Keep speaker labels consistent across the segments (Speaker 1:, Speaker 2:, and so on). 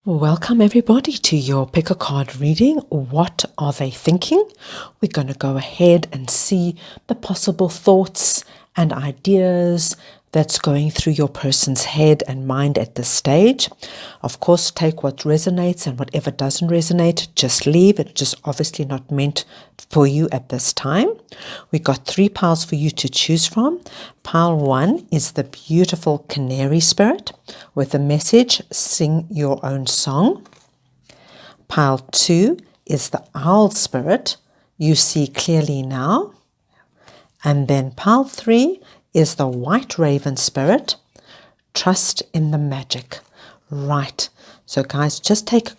Speaker 1: Welcome everybody to your pick a card reading. What are they thinking? We're going to go ahead and see the possible thoughts and ideas that's going through your person's head and mind at this stage. Of course, take what resonates, and whatever doesn't resonate, just leave. It's just obviously not meant for you at this time. We got 3 piles for you to choose from. Pile 1 is the beautiful Canary spirit with the message, sing your own song. Pile 2 is the Owl spirit, you see clearly now. And then pile 3 is the White Raven spirit, trust in the magic. Right, so guys, just take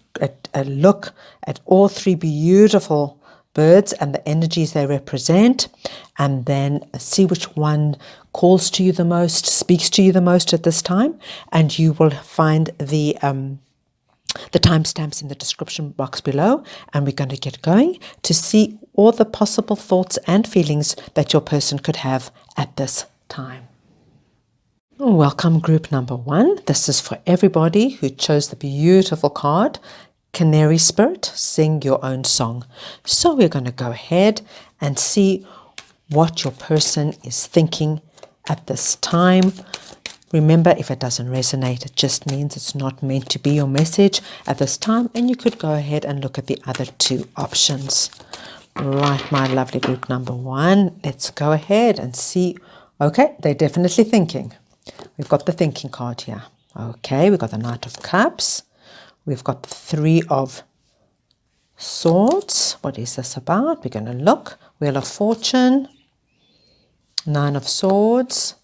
Speaker 1: a look at all 3 beautiful birds and the energies they represent, and then see which one calls to you the most, speaks to you the most at this time, and you will find the timestamps in the description box below, and we're going to get going to see all the possible thoughts and feelings that your person could have at this time. Welcome group number 1. This is for everybody who chose the beautiful card, Canary Spirit, sing your own song. So we're going to go ahead and see what your person is thinking at this time. Remember, if it doesn't resonate, it just means it's not meant to be your message at this time, and you could go ahead and look at the other 2 options. Right, my lovely group number 1, let's go ahead and see. Okay, they're definitely thinking. We've got the thinking card here. Okay, we've got the Knight of Cups. We've got the 3 of Swords. What is this about? We're going to look. Wheel of Fortune, 9 of Swords,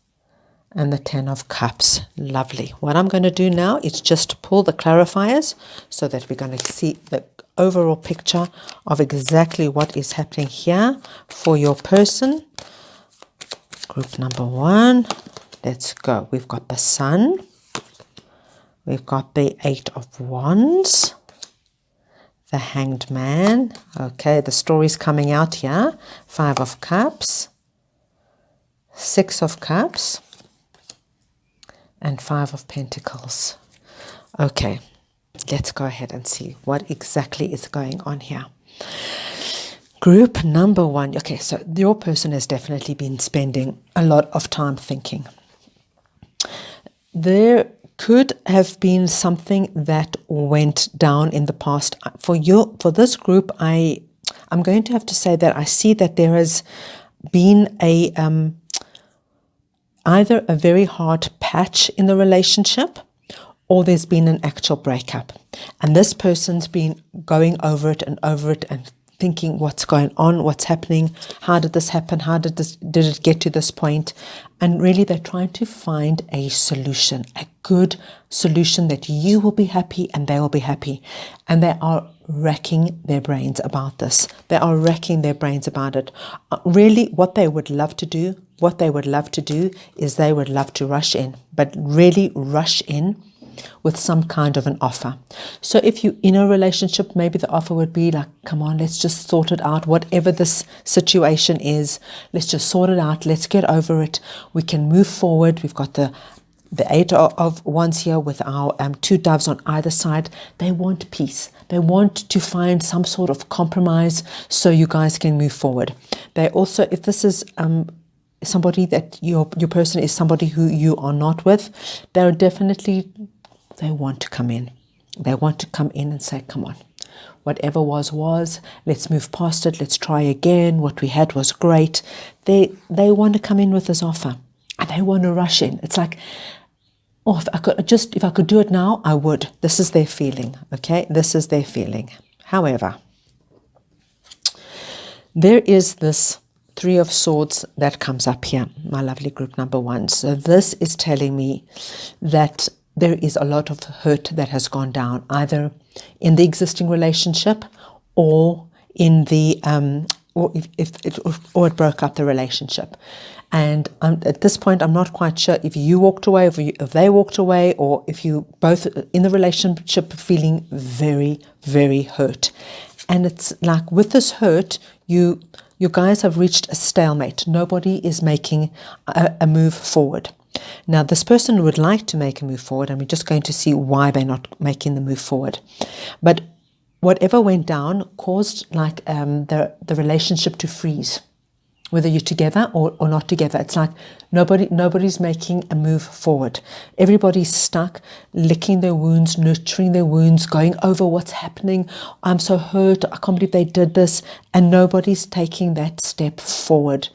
Speaker 1: and the 10 of Cups. Lovely. What I'm going to do now is just pull the clarifiers so that we're going to see the overall picture of exactly what is happening here for your person. Group number 1, let's go. We've got the Sun. We've got the 8 of Wands. The Hanged Man. Okay, the story's coming out here. 5 of Cups. 6 of Cups. And 5 of Pentacles. Okay, let's go ahead and see what exactly is going on here. Group number 1. Okay, so your person has definitely been spending a lot of time thinking. There could have been something that went down in the past. For this group, I'm going to have to say that I see that there has been either a very hard patch in the relationship, or there's been an actual breakup. And this person's been going over it and thinking what's going on, what's happening, how did this happen, did it get to this point? And really they're trying to find a solution, a good solution that you will be happy and they will be happy. And they are racking their brains about this. They are racking their brains about it. Really what they would love to do is they would love to rush in, but really rush in with some kind of an offer. So if you're in a relationship, maybe the offer would be like, come on, let's just sort it out. Whatever this situation is, let's just sort it out. Let's get over it. We can move forward. We've got the 8 of Wands here with our 2 doves on either side. They want peace. They want to find some sort of compromise so you guys can move forward. They also, if this is somebody that your person is somebody who you are not with, they want to come in. They want to come in and say, come on, whatever was, let's move past it. Let's try again. What we had was great. They want to come in with this offer and they want to rush in. It's like, oh, if I could do it now, I would. This is their feeling. Okay. This is their feeling. However, there is this 3 of Swords that comes up here, my lovely group number 1. So this is telling me that there is a lot of hurt that has gone down, either in the existing relationship or in the or it broke up the relationship. And at this point, I'm not quite sure if you walked away, if they walked away, or if you both in the relationship feeling very, very hurt. And it's like with this hurt, you guys have reached a stalemate. Nobody is making a move forward. Now, this person would like to make a move forward, and we're just going to see why they're not making the move forward. But whatever went down caused like the relationship to freeze, whether you're together or not together. It's like nobody's making a move forward. Everybody's stuck, licking their wounds, nurturing their wounds, going over what's happening. I'm so hurt. I can't believe they did this. And nobody's taking that step forward.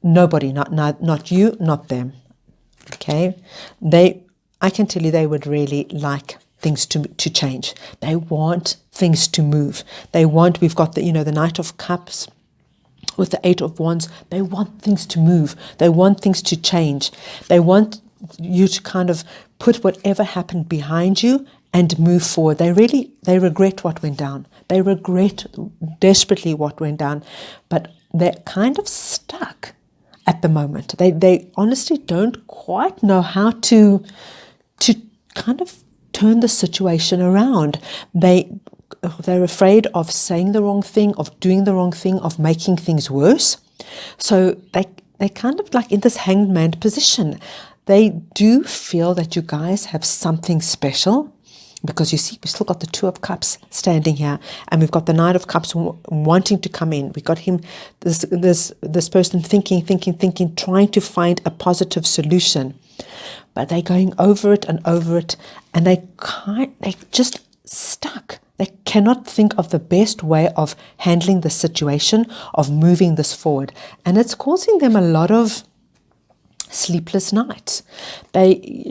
Speaker 1: Nobody, not you, not them. Okay? I can tell you they would really like things to change. They want things to move. We've got the Knight of Cups with the Eight of Wands. They want things to move. They want things to change. They want you to kind of put whatever happened behind you and move forward. They regret what went down. They regret desperately what went down, but they're kind of stuck at the moment. They honestly don't quite know how to kind of turn the situation around. They're afraid of saying the wrong thing, of doing the wrong thing, of making things worse. So they kind of like in this hanged man position. They do feel that you guys have something special, because you see, we've still got the Two of Cups standing here, and we've got the Knight of Cups wanting to come in. We got him, this person thinking, trying to find a positive solution, but they're going over it, and they just stuck. They cannot think of the best way of handling the situation, of moving this forward, and it's causing them a lot of sleepless nights. They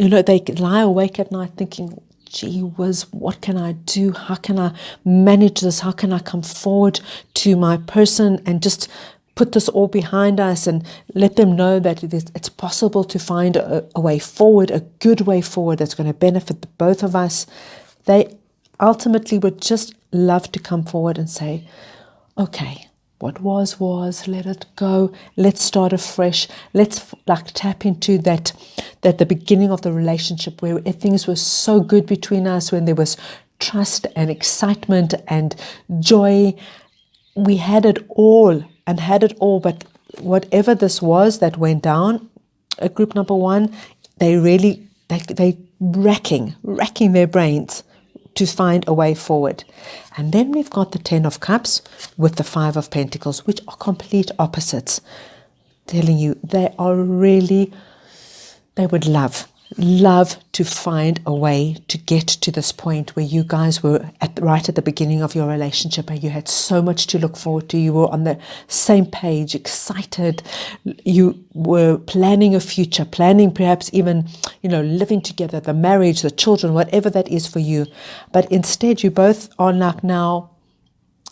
Speaker 1: lie awake at night thinking, gee whiz, what can I do? How can I manage this? How can I come forward to my person and just put this all behind us and let them know that it's possible to find a way forward, a good way forward that's going to benefit both of us. They ultimately would just love to come forward and say, okay, what was, let it go. Let's start afresh. Let's tap into that the beginning of the relationship where things were so good between us, when there was trust and excitement and joy. We had it all, but whatever this was that went down, group number one, they racking their brains to find a way forward. And then we've got the Ten of Cups with the Five of Pentacles, which are complete opposites. Telling you, they would love to find a way to get to this point where you guys were right at the beginning of your relationship, and you had so much to look forward to. You were on the same page, excited. You were planning a future, planning perhaps even, living together, the marriage, the children, whatever that is for you. But instead, you both are like now,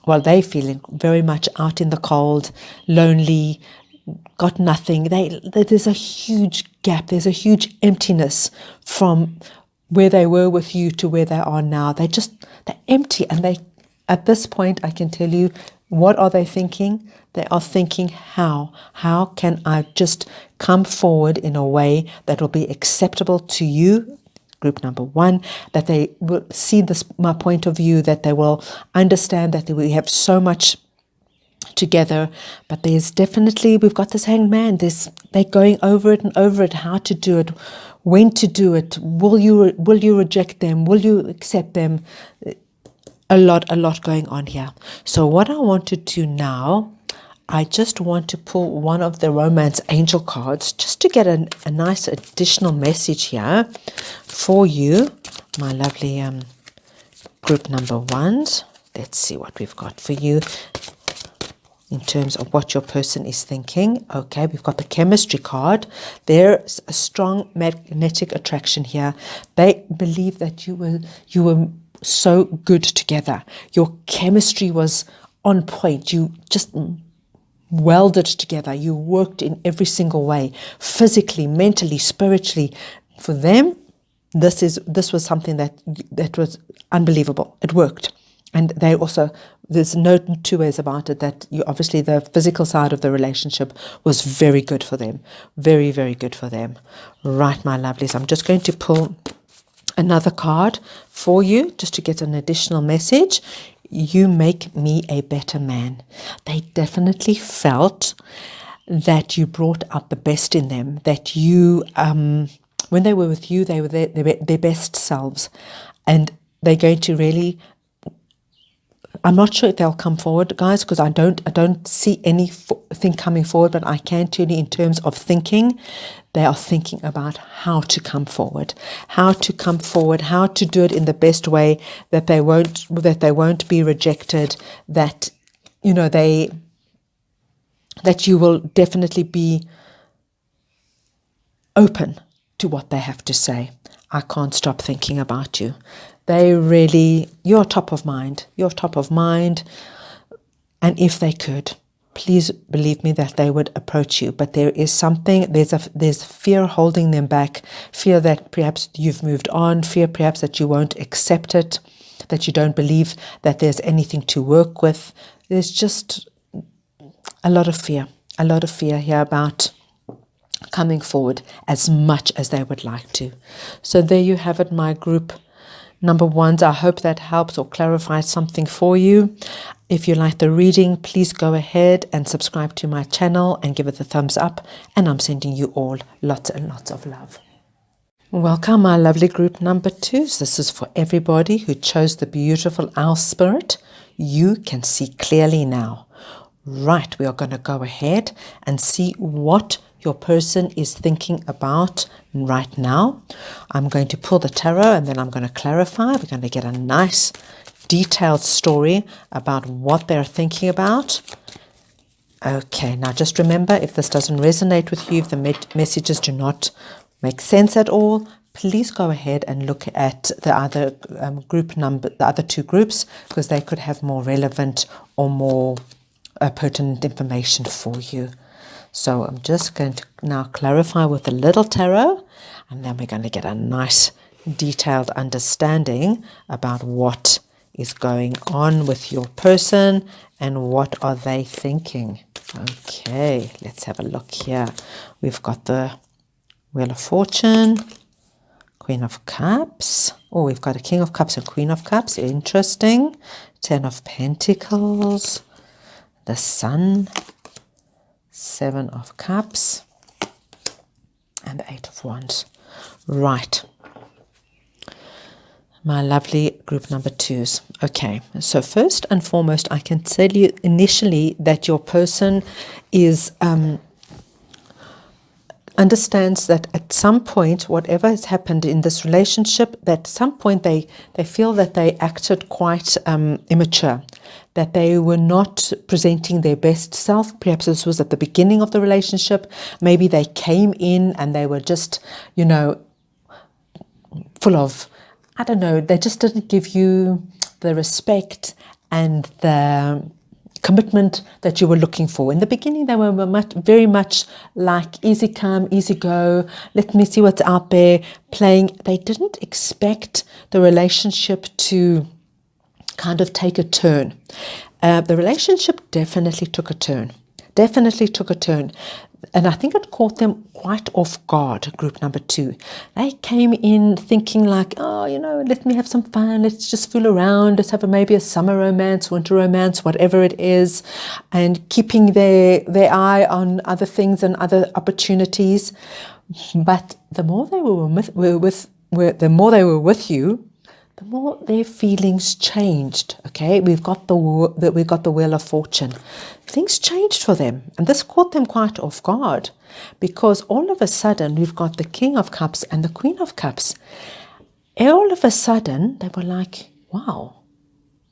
Speaker 1: they're feeling very much out in the cold, lonely, got nothing. There's a huge gap. There's a huge emptiness from where they were with you to where they are now. They're empty. And at this point, I can tell you, what are they thinking? They are thinking, how can I just come forward in a way that will be acceptable to you, group number one, that they will see my point of view, that they will understand that we have so much together. But there's definitely, we've got this hanged man. They're going over it and over it, how to do it, when to do it, will you reject them, will you accept them? A lot going on here. So what I want to do now, I just want to pull one of the romance angel cards just to get a nice additional message here for you, my lovely group number ones. Let's see what we've got for you in terms of what your person is thinking. Okay, we've got the chemistry card. There's a strong magnetic attraction here. They believe that you were so good together. Your chemistry was on point. You just welded together. You worked in every single way, physically, mentally, spiritually. For them, this was something that was unbelievable. It worked. And they also, there's no two ways about it, that obviously the physical side of the relationship was very good for them. Very, very good for them. Right, my lovelies. I'm just going to pull another card for you just to get an additional message. You make me a better man. They definitely felt that you brought out the best in them, that you, when they were with you, they were their best selves. And they're going to really, I'm not sure if they'll come forward, guys, because I don't see anything coming forward, but I can tell you in terms of thinking, they are thinking about how to come forward, how to do it in the best way, that they won't be rejected, that, you know, that you will definitely be open to what they have to say. I can't stop thinking about you. You're top of mind. You're top of mind. And if they could, please believe me that they would approach you. But there is something, there's fear holding them back, fear that perhaps you've moved on, fear perhaps that you won't accept it, that you don't believe that there's anything to work with. There's just a lot of fear here about coming forward as much as they would like to. So there you have it, my group number ones. I hope that helps or clarifies something for you. If you like the reading, please go ahead and subscribe to my channel and give it a thumbs up. And I'm sending you all lots and lots of love. Welcome, my lovely group number twos. This is for everybody who chose the beautiful owl spirit. You can see clearly now. Right, we are going to go ahead and see what your person is thinking about right now. I'm going to pull the tarot and then I'm going to clarify. We're going to get a nice detailed story about what they're thinking about. Okay, now just remember, if this doesn't resonate with you, if the messages do not make sense at all, please go ahead and look at the other the other two groups, because they could have more relevant or more pertinent information for you. So I'm just going to now clarify with a little tarot, and then we're going to get a nice detailed understanding about what is going on with your person and what are they thinking. Okay, let's have a look here. We've got the Wheel of Fortune, Queen of Cups. Oh, we've got a King of Cups and Queen of Cups. Interesting. Ten of Pentacles, the Sun, Seven of Cups, and the Eight of Wands. Right. My lovely group number twos. Okay, so first and foremost, I can tell you initially that your person is understands that at some point, whatever has happened in this relationship, that at some point they feel that they acted quite immature, that they were not presenting their best self. Perhaps this was at the beginning of the relationship. Maybe they came in and they were just, you know, full of, I don't know, they just didn't give you the respect and the commitment that you were looking for. In the beginning, they were very much like easy come, easy go, let me see what's out there, playing. They didn't expect the relationship to kind of take a turn. The relationship definitely took a turn. And I think it caught them quite off guard, group number two. They came in thinking like, oh, you know, let me have some fun. Let's just fool around. Let's have maybe a summer romance, winter romance, whatever it is. And keeping their eye on other things and other opportunities. But the more they were with you, the more their feelings changed. Okay, we've got the Wheel of Fortune. Things changed for them, and this caught them quite off guard, because all of a sudden we've got the King of Cups and the Queen of Cups. All of a sudden they were like, wow,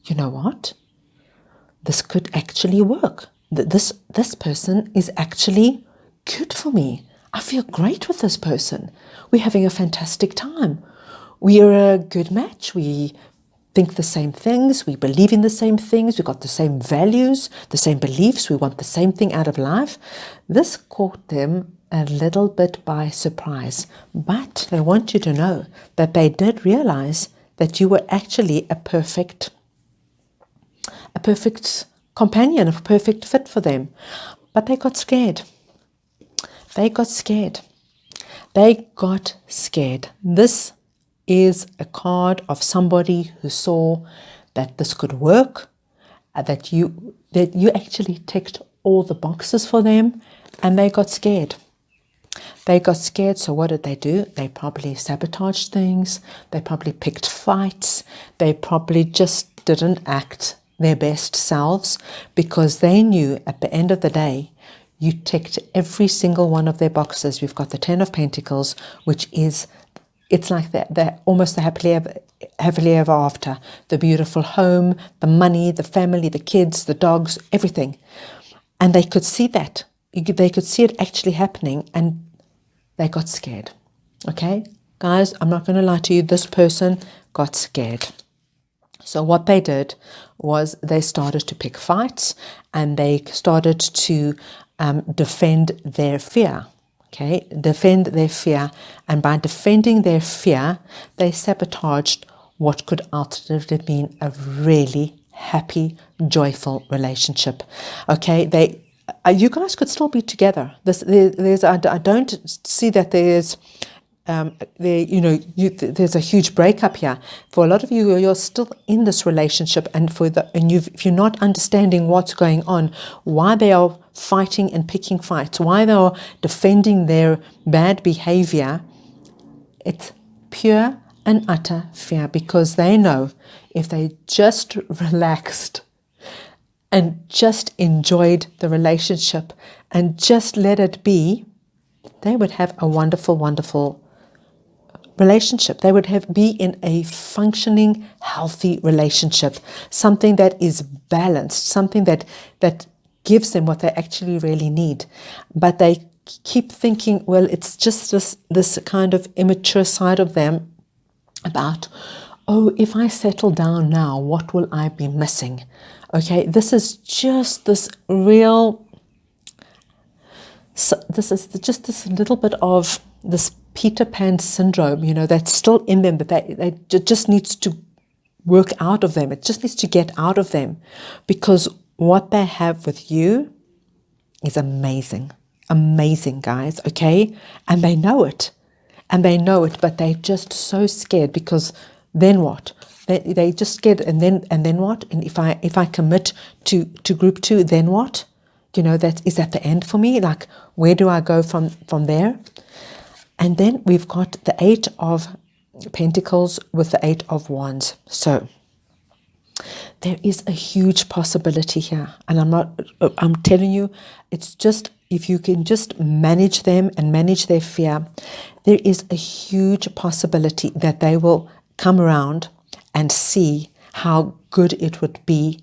Speaker 1: you know what? This could actually work. This person is actually good for me. I feel great with this person. We're having a fantastic time. We are a good match. We think the same things. We believe in the same things. We've got the same values, the same beliefs. We want the same thing out of life. This caught them a little bit by surprise. But they want you to know that they did realize that you were actually a perfect companion, a perfect fit for them. But they got scared. This is a card of somebody who saw that this could work, that you actually ticked all the boxes for them, and they got scared. They got scared, so what did they do? They probably sabotaged things. They probably picked fights. They probably just didn't act their best selves, because they knew at the end of the day, you ticked every single one of their boxes. We've got the 10 of Pentacles, which is, it's like they're almost the happily ever after. The beautiful home, the money, the family, the kids, the dogs, everything. And they could see that. They could see it actually happening, and they got scared. Okay? Guys, I'm not going to lie to you. This person got scared. So what they did was they started to pick fights, and they started to defend their fear. Okay, defend their fear. And by defending their fear, they sabotaged what could ultimately mean a really happy, joyful relationship. Okay, you guys could still be together. I don't see that there's there's a huge breakup here. For a lot of you, you're still in this relationship, and if you're not understanding what's going on, why they are fighting and picking fights, why they are defending their bad behavior, it's pure and utter fear, because they know if they just relaxed and just enjoyed the relationship and just let it be, they would have a wonderful, wonderful relationship. They would be in a functioning, healthy relationship, something that is balanced, something that gives them what they actually really need. But they keep thinking, well, it's just this kind of immature side of them about, oh, if I settle down now, what will I be missing? Okay, this is just this real, this is just this little bit of this Peter Pan syndrome, that's still in them, that it just needs to work out of them. It just needs to get out of them, because what they have with you is amazing. Amazing, guys, okay? And they know it. But they're just so scared, because then what? They just scared, and then what? And if I commit to group 2, then what? Is that the end for me? Like, where do I go from there? And then we've got the 8 of Pentacles with the 8 of Wands. So there is a huge possibility here. And I'm telling you, it's just, if you can just manage them and manage their fear, there is a huge possibility that they will come around and see how good it would be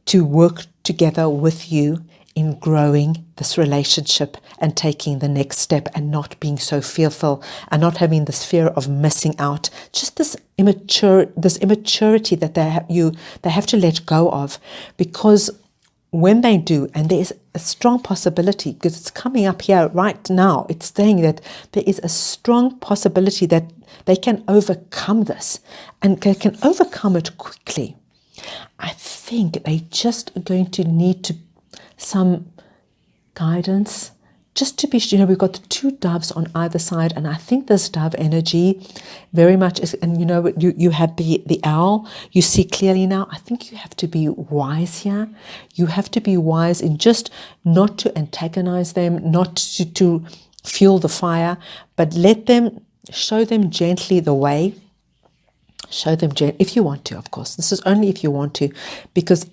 Speaker 1: to work together with you in growing this relationship and taking the next step, and not being so fearful and not having this fear of missing out. Just this immaturity that they have to let go of, because when they do, and there's a strong possibility, because it's coming up here right now, it's saying that there is a strong possibility that they can overcome this, and they can overcome it quickly. I think they just are going to need some guidance, just to be sure. We've got the 2 doves on either side, and I think this dove energy very much is, and you have the owl, you see clearly now. I think you have to be wise here. You have to be wise in just not to antagonize them, not to fuel the fire, but show them gently the way. Show them if you want to, of course. This is only if you want to, because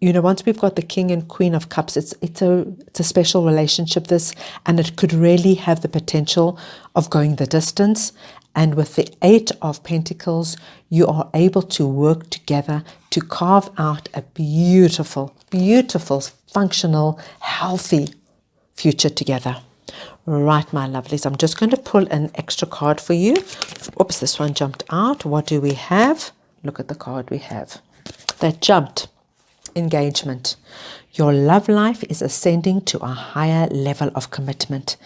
Speaker 1: once we've got the King and Queen of Cups, it's a special relationship, this, and it could really have the potential of going the distance. And with the 8 of Pentacles, you are able to work together to carve out a beautiful, beautiful, functional, healthy future together. Right, my lovelies, I'm just going to pull an extra card for you. Oops, this one jumped out. What do we have? Look at the card we have. That jumped. Engagement. Your love life is ascending to a higher level of commitment.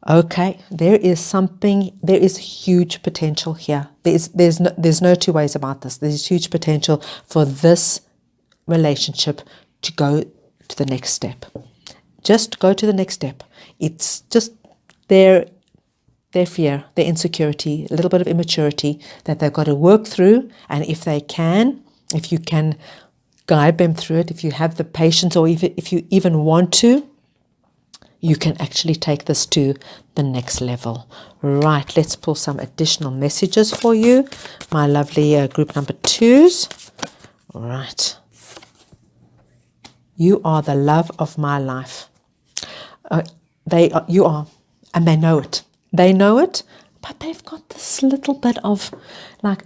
Speaker 1: Okay, there is huge potential here. There's no 2 ways about this. There's huge potential for this relationship to go to the next step. Just go to the next step. It's just their fear, their insecurity, a little bit of immaturity that they've got to work through. And if you can guide them through it, if you have the patience, or if you even want to, you can actually take this to the next level. Right, let's pull some additional messages for you, my lovely group number 2s. All right. You are the love of my life. You are, and they know it. They know it, but they've got this little bit of like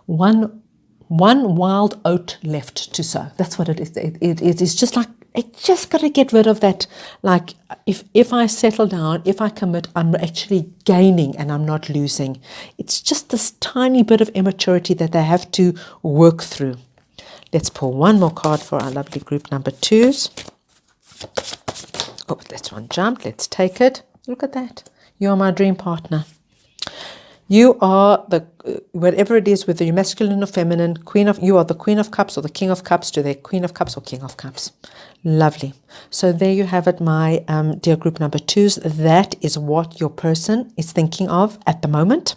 Speaker 1: one wild oat left to sow. That's what it is. It is just like, I just got to get rid of that. Like, if I settle down, if I commit, I'm actually gaining and I'm not losing. It's just this tiny bit of immaturity that they have to work through. Let's pull one more card for our lovely group number 2s. Oh, that's one jumped. Let's take it. Look at that. You are my dream partner. You are the, whatever it is, whether you're masculine or feminine, you are the Queen of Cups or the King of Cups to their Queen of Cups or King of Cups. Lovely. So there you have it, my dear group number 2s. That is what your person is thinking of at the moment.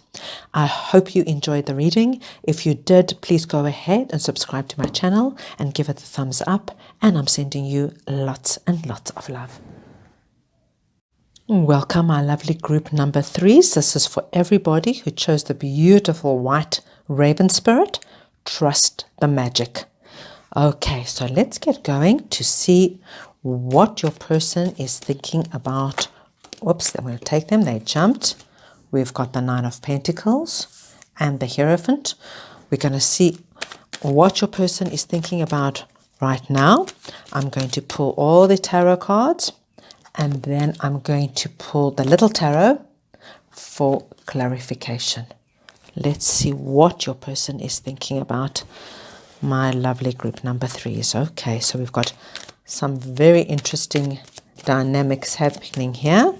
Speaker 1: I hope you enjoyed the reading. If you did, please go ahead and subscribe to my channel and give it a thumbs up. And I'm sending you lots and lots of love. Welcome, my lovely group number 3s. This is for everybody who chose the beautiful white raven spirit. Trust the magic. Okay, so let's get going to see what your person is thinking about. Oops, I'm going to take them. They jumped. We've got the 9 of Pentacles and the Hierophant. We're going to see what your person is thinking about right now. I'm going to pull all the tarot cards. And then I'm going to pull the little tarot for clarification. Let's see what your person is thinking about, my lovely group number 3s. Okay, so we've got some very interesting dynamics happening here.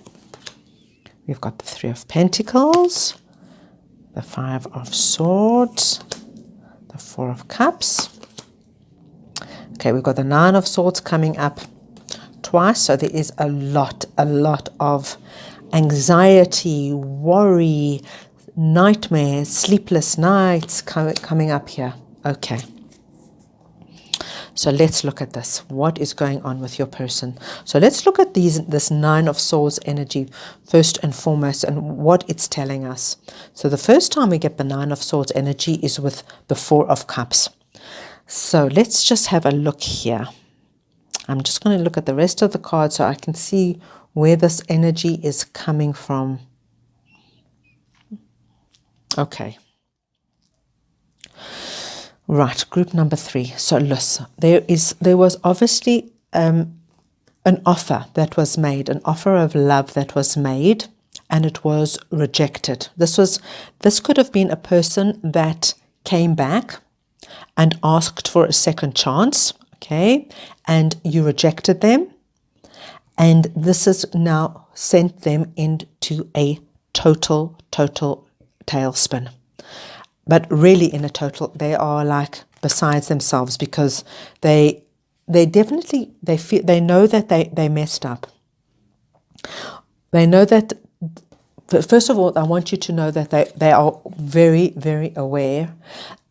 Speaker 1: We've got the 3 of Pentacles, the 5 of Swords, the 4 of Cups. Okay, we've got the 9 of Swords coming up twice, so there is a lot of anxiety, worry, nightmares, sleepless nights coming up here. Okay, so let's look at this. What is going on with your person? So let's look at this 9 of Swords energy first and foremost, and what it's telling us. So the first time we get the 9 of Swords energy is with the 4 of Cups. So let's just have a look here. I'm just going to look at the rest of the cards so I can see where this energy is coming from. Okay. Right, group number 3. So listen, there was obviously an offer that was made, an offer of love that was made, and it was rejected. This could have been a person that came back and asked for a second chance. Okay, and you rejected them, and this has now sent them into a total tailspin. But really, in a total, they are like besides themselves, because they definitely they know that they messed up. They know that. First of all, I want you to know that they are very, very aware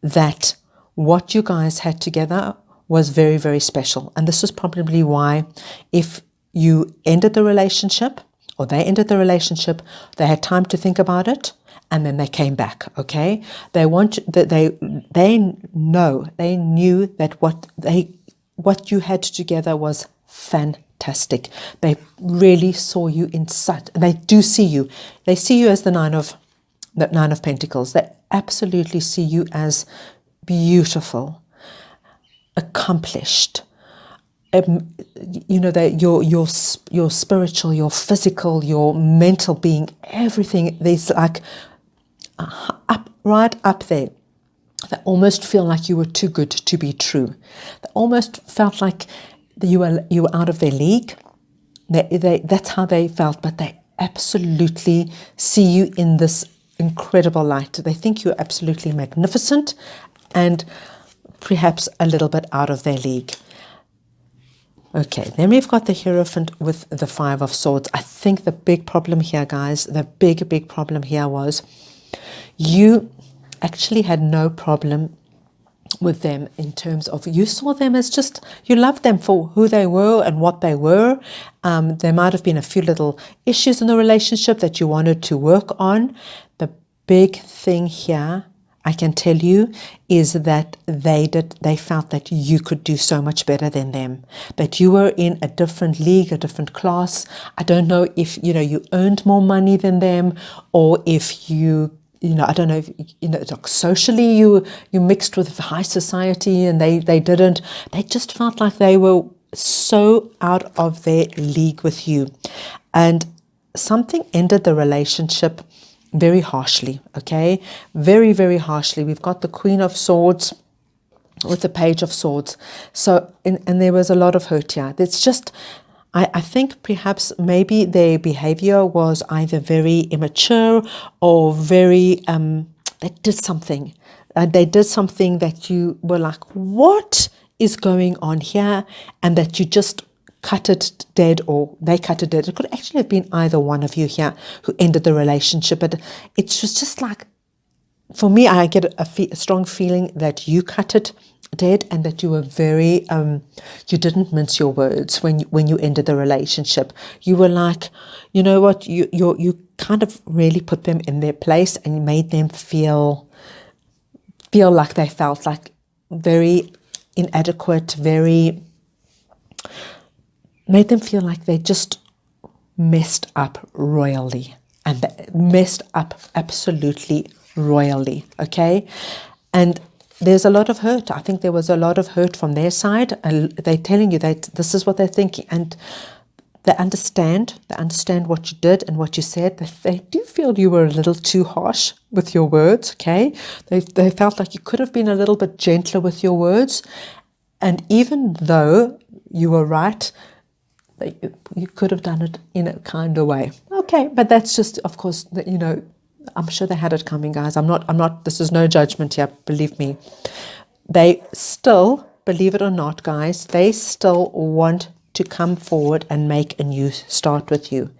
Speaker 1: that what you guys had together was very, very special. And this is probably why, if you ended the relationship or they ended the relationship, they had time to think about it, and then they came back. Okay, they knew that what you had together was fantastic. They really saw you in such. They do see you. They see you as the 9 of Pentacles. They absolutely see you as beautiful, accomplished. You know, that your spiritual, your physical, your mental being, everything. There's like right up there. They almost feel like you were too good to be true. They almost felt like you were out of their league. That's how they felt. But they absolutely see you in this incredible light. They think you're absolutely magnificent, and perhaps a little bit out of their league. Okay, then we've got the Hierophant with the 5 of Swords. I think the big problem here, guys, the big problem here was you actually had no problem with them, in terms of you saw them as just, you loved them for who they were and what they were. There might have been a few little issues in the relationship that you wanted to work on. The big thing here, I can tell you, is that they felt that you could do so much better than them, that you were in a different league, a different class. I don't know if, you earned more money than them, or if I don't know if, like socially you mixed with high society and they didn't. They just felt like they were so out of their league with you. And something ended the relationship very harshly, okay? Very, very harshly. We've got the Queen of Swords with the Page of Swords. So, and there was a lot of hurt here. It's just, I think perhaps maybe their behavior was either very immature or very, they did something. They did something that you were like, what is going on here? And that you just cut it dead, or they cut it dead. It could actually have been either one of you here who ended the relationship. But it was just like, for me, I get a strong feeling that you cut it dead, and that you were very, you didn't mince your words when you ended the relationship. You were like, you know what, you kind of really put them in their place and made them feel like they felt like very inadequate, made them feel like they just messed up royally, and messed up absolutely royally, okay? And there's a lot of hurt. I think there was a lot of hurt from their side. They're telling you that this is what they're thinking, and they understand what you did and what you said. They do feel you were a little too harsh with your words, okay? They felt like you could have been a little bit gentler with your words, and even though you were right, you could have done it in a kinder way. Okay, but that's just, of course, I'm sure they had it coming, guys. I'm not, this is no judgment here, believe me. They still, believe it or not, guys, they still want to come forward and make a new start with you.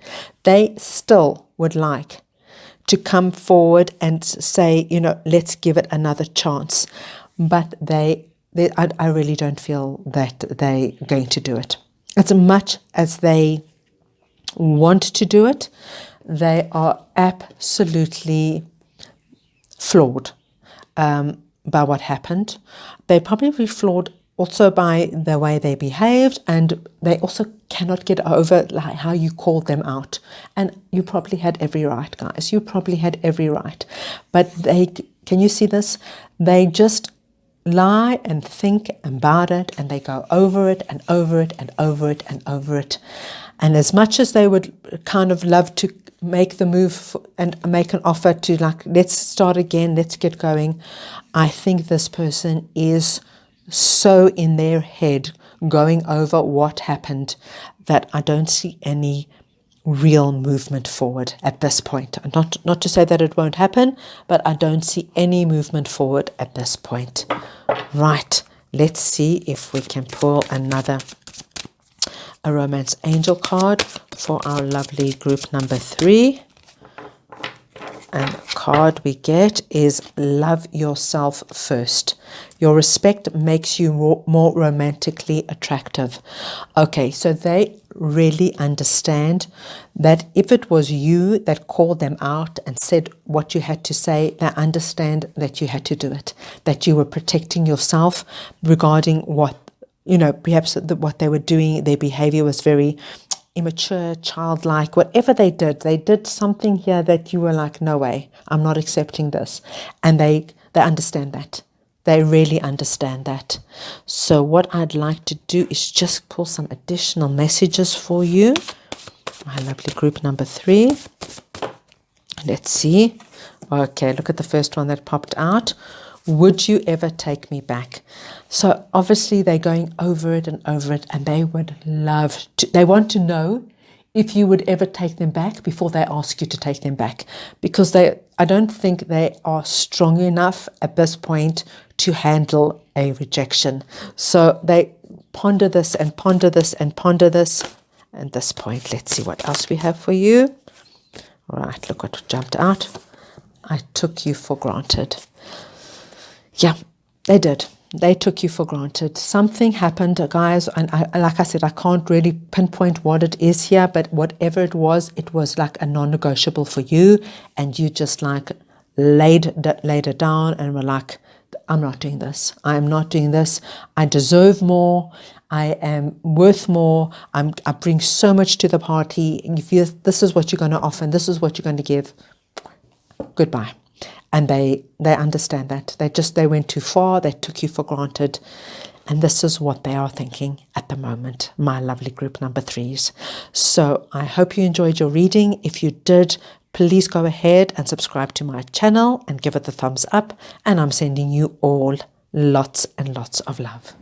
Speaker 1: They still would like to come forward and say, let's give it another chance. But I really don't feel that they're going to do it. As much as they want to do it, they are absolutely flawed by what happened. They probably flawed also by the way they behaved, and they also cannot get over how you called them out. And you probably had every right, guys. You probably had every right. But can you see this? They just lie and think about it, and they go over it and over it and over it and over it. And as much as they would kind of love to make the move and make an offer to let's start again, let's get going, I think this person is so in their head going over what happened that I don't see any real movement forward at this point. Not to say that it won't happen, but I don't see any movement forward at this point. Right, let's see if we can pull a romance angel card for our lovely group number 3. And the card we get is love yourself first. Your respect makes you more romantically attractive. Okay, so they really understand that if it was you that called them out and said what you had to say, they understand that you had to do it, that you were protecting yourself regarding what, perhaps what they were doing. Their behavior was very immature, childlike, whatever they did something here that you were like, no way, I'm not accepting this. And they understand that. They really understand that. So what I'd like to do is just pull some additional messages for you. My lovely group number 3. Let's see. Okay, look at the first one that popped out. Would you ever take me back? So obviously they're going over it and over it, and they would love to, they want to know if you would ever take them back before they ask you to take them back, because I don't think they are strong enough at this point to handle a rejection. So they ponder this and ponder this and ponder this. At this point, let's see what else we have for you. All right, look what jumped out. I took you for granted. Yeah, they did. They took you for granted. Something happened, guys, and like I said, I can't really pinpoint what it is here, but whatever it was like a non-negotiable for you, and you just like laid it down and were like, I'm not doing this. I am not doing this. I deserve more. I am worth more. I bring so much to the party. If this is what you're going to offer and this is what you're going to give, goodbye. And they understand that. They went too far. They took you for granted. And this is what they are thinking at the moment, my lovely group number 3s. So I hope you enjoyed your reading. If you did, please go ahead and subscribe to my channel and give it the thumbs up. And I'm sending you all lots and lots of love.